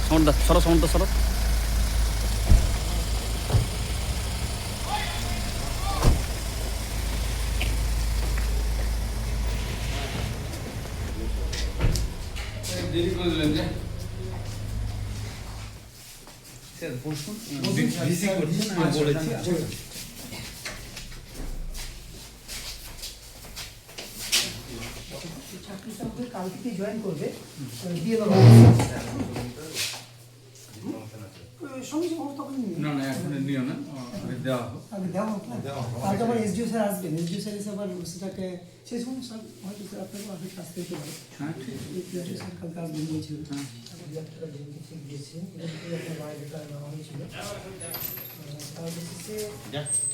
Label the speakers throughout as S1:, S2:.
S1: সমর্দা সরো, সমর্দা সরো।
S2: দেরি করে দিলেন যে
S3: স্যার বসুন, বিজি করছেন আমি বলেছি।
S4: চাকরিটা হবে কাল থেকে জয়েন করবে দিয়ে দেবো সঙ্গে সঙ্গে তখন
S2: না না এখন নিও না, আগে দেওয়া হোক।
S4: আগে দেওয়া হোক না কালকে আবার এসডিও স্যার আসবেন, এসডিও স্যার এসে আবার সেটাকে সেই সময় সব হয়তো স্যার আপনাকে অনেক কাজ করতে পারে।
S2: হ্যাঁ ঠিক
S4: এসডিও স্যার কালকে আসবেন বলছিলেন।
S2: হ্যাঁ।
S4: একটা দিনকে ঠিক দিয়েছিলেন, এটা থেকে আপনার বায়োডাটা নেওয়া হয়েছিল। তার বেসিসে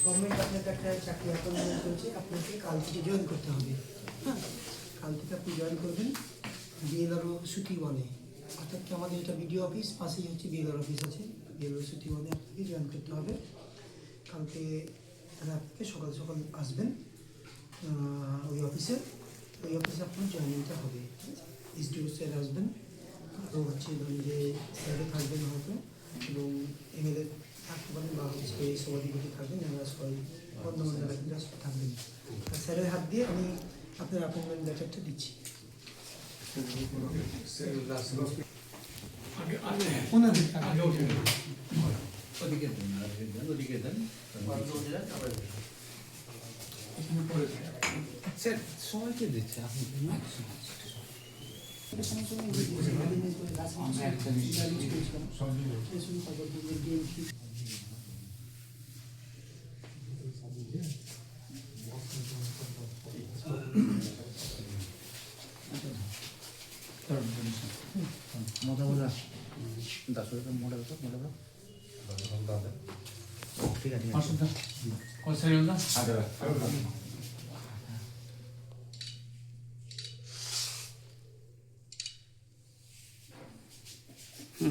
S4: গভর্নমেন্ট আপনাকে একটা চাকরি অ্যাপয়েন্টমেন্ট করেছে, আপনাকে কাল থেকে জয়েন করতে হবে। হ্যাঁ, কাল থেকে আপনি জয়েন করবেন বিএলআরও সুতি বনে, অর্থাৎ কি আমাদের এটা বিডিও অফিস পাশেই হচ্ছে বিএলআর অফিস আছে, বিএলআর সুতি বনে আপনাকে জয়েন করতে হবে। কালকে তাহলে আপনাকে সকাল সকাল আসবেন ওই অফিসে আপনার জয়েনিংটা হবে। এসডিও স্যার আসবেন, আরও হচ্ছে ধরুন যে স্যারে থাকবেন হয়তো, এবং এমএলএ থাকতে পারেন বা হচ্ছে সভাধিপতি থাকবেন, আমরা সবাই বন্ধুবান্ধব যারা কিন্তু থাকবেন। আর স্যারের হাত দিয়ে আমি আপনার অ্যাপয়েন্টমেন্ট লেটারটা দিচ্ছি। ওনাদের
S3: ওদিকে দেন, ওদিকে দেন। স্যার সবাইকে দিচ্ছে আপনি। মোটা ঠিক আছে।
S2: কত সেকেন্ড না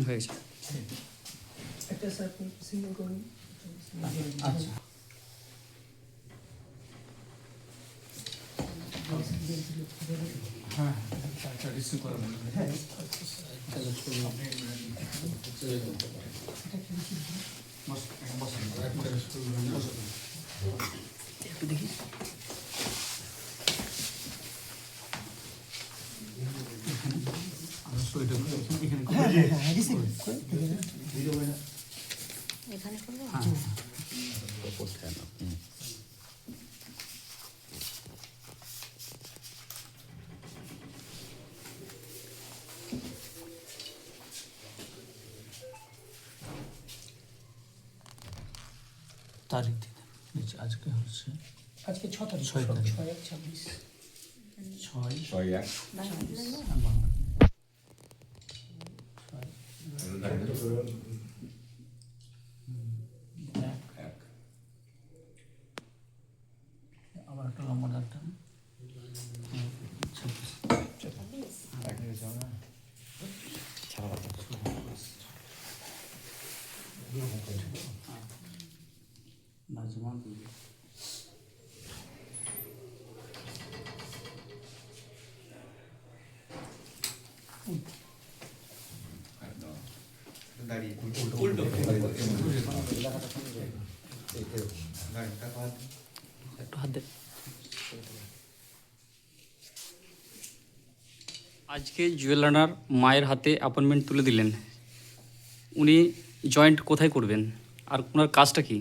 S1: হয়ে গেছে।
S4: একটা স্যার আপনি সিগন্যাল করুন।
S3: আচ্ছা
S2: হ্যাঁ আচ্ছা রিসিভ করা হবে।
S4: হ্যাঁ
S2: বস বস
S1: একটু দেখি।
S4: রিসিভ
S5: এখানে করবো।
S3: তারিখ দিন নিচে। আজকে হচ্ছে
S4: আজকে 6 তারিখ,
S3: 6 তারিখ।
S4: 6/1/26।
S3: 6 আবার একটা লম্বা ডাকটা নাজমা বিবি।
S6: দাঁড়িয়ে
S3: উল্টো
S1: একটু হাত দেন। আজকে জুয়েল রানার মায়ের হাতে অ্যাপয়েন্টমেন্ট তুলে দিলেন, উনি জয়েন্ট কোথায় করবেন আর ওনার কাজটা কি?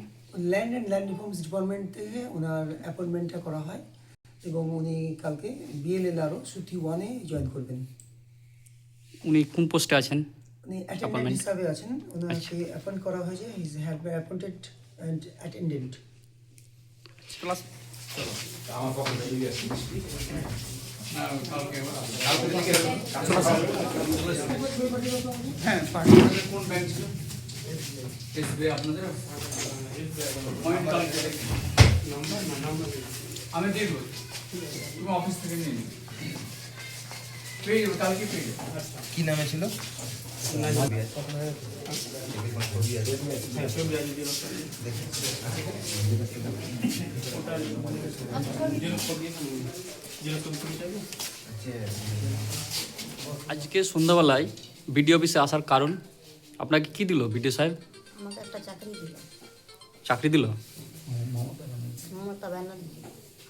S4: Land and land reforms department থেকে ওনার অ্যাপয়েন্টমেন্টটা করা হয়, এবং উনি কালকে বিএলএলআরও সুতি ওয়ানে জয়েন করবেন।
S1: উনি কোন পোস্টে আছেন?
S4: উনি অ্যাটেন্ডেন্ট
S1: Appointment?
S4: হিসাবে আছেন, ওনাকে অ্যাপয়েন্ট করা হয়েছে, his had by appointed and attendant.
S1: Class
S2: আমার পক্ষে দিয়ে আসি না কালকে হ্যাঁ পার্টির কোন ব্যাংক ছিল? এসবিআই আপনাদের পয়েন্ট কালকে আমি দিয়ে দেবো, তুমি অফিস থেকে নিয়ে নিবে, পেয়ে যাবে কালকে পেয়ে যাবে।
S6: কি নামে ছিল?
S1: আজকে সন্ধ্যাবেলায় বিডিও অফিসে আসার কারণ? আপনাকে কি দিল বিডিও সাহেব?
S5: আমাকে একটা চাকরি দিল
S1: চাকরি দিল?
S5: মমতা ব্যানার্জি।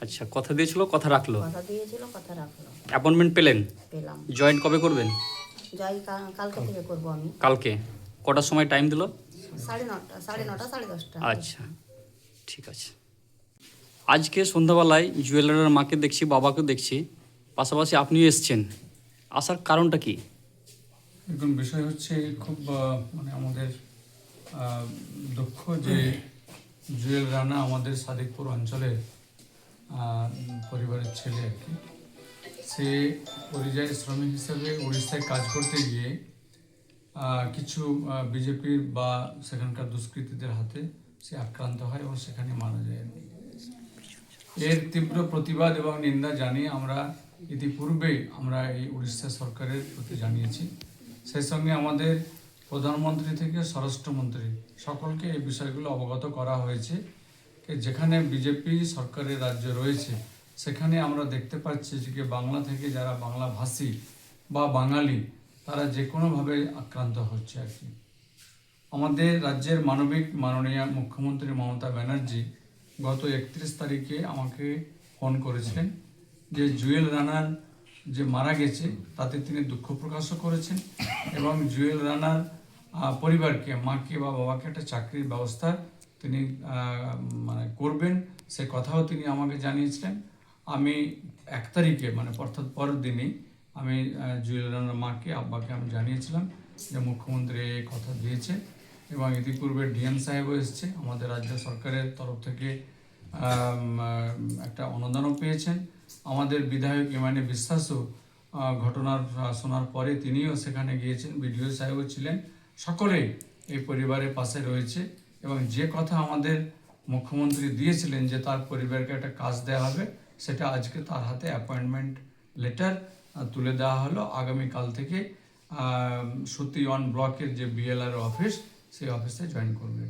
S1: আচ্ছা, কথা দিয়েছিল, কথা রাখলো।
S5: কথা দিয়েছিল, কথা রাখলো।
S1: অ্যাপয়েন্টমেন্ট পেলেন?
S5: পেলাম।
S1: জয়েন্ট কবে করবেন?
S5: যাই কালকে থেকে করবো আমি।
S1: কালকে কটার সময় টাইম দিল?
S5: 9:30, 9:30, 10:30।
S1: আচ্ছা, ঠিক আছে। আজকে সন্ধ্যাবেলায় জুয়েলারের মাকে দেখছি, বাবাকেও দেখছি, পাশাপাশি আপনিও এসছেন। আসার কারণটা কি?
S2: এখন বিষয় হচ্ছে খুব মানে আমাদের দুঃখ যে জুয়েল রানা আমাদের সাদিকপুর অঞ্চলের পরিবারের ছেলে আর কি। সে পরিযায়ী শ্রমিক হিসেবে উড়িষ্যায় কাজ করতে গিয়ে কিছু বিজেপির বা সেখানকার দুষ্কৃতীদের হাতে সে আক্রান্ত হয় এবং সেখানে মারা যায়। এর তীব্র প্রতিবাদ এবং নিন্দা জানিয়ে আমরা ইতিপূর্বে এই উড়িষ্যা সরকারের প্রতি জানিয়েছি। সেই সঙ্গে আমাদের প্রধানমন্ত্রী থেকে স্বরাষ্ট্রমন্ত্রী সকলকে এই বিষয়গুলো অবগত করা হয়েছে। যেখানে বিজেপি সরকারের রাজ্য রয়েছে সেখানে আমরা দেখতে পাচ্ছি যে বাংলা থেকে যারা বাংলা ভাষী বা বাঙালি তারা যে কোনোভাবে আক্রান্ত হচ্ছে আর কি। আমাদের রাজ্যের মাননীয় মুখ্যমন্ত্রী মমতা ব্যানার্জি গত 31 তারিখে আমাকে ফোন করেছিলেন যে জুয়েল রানার যে মারা গেছে তাতে তিনি দুঃখ প্রকাশও করেছেন এবং জুয়েল রানার পরিবারকে, মাকে বা বাবাকে একটা চাকরির ব্যবস্থা তিনি মানে করবেন, সে কথাও তিনি আমাকে জানিয়েছিলেন। আমি 1 তারিখে মানে অর্থাৎ পরের দিনই আমি জুয়েল রানার মাকে, আব্বাকে আমি জানিয়েছিলাম যে মুখ্যমন্ত্রী এই কথা দিয়েছে এবং ইতিপূর্বে ডিএম সাহেবও এসছে। আমাদের রাজ্য সরকারের তরফ থেকে একটা অনুদানও পেয়েছেন। আমাদের বিধায়ক ইমানি বিশ্বাসও ঘটনার শোনার পরে তিনিও সেখানে গিয়েছেন, বিডিও সাহেবও ছিলেন। সকলেই এই পরিবারের পাশে রয়েছে এবং যে কথা আমাদের মুখ্যমন্ত্রী দিয়েছিলেন যে তার পরিবারকে একটা কাজ দেওয়া হবে, সেটা আজকে তার হাতে অ্যাপয়েন্টমেন্ট লেটার তুলে দেওয়া হলো। আগামীকাল থেকে সতী 1 ব্লকের যে বিএলআর অফিস সেই অফিসে জয়েন করবে।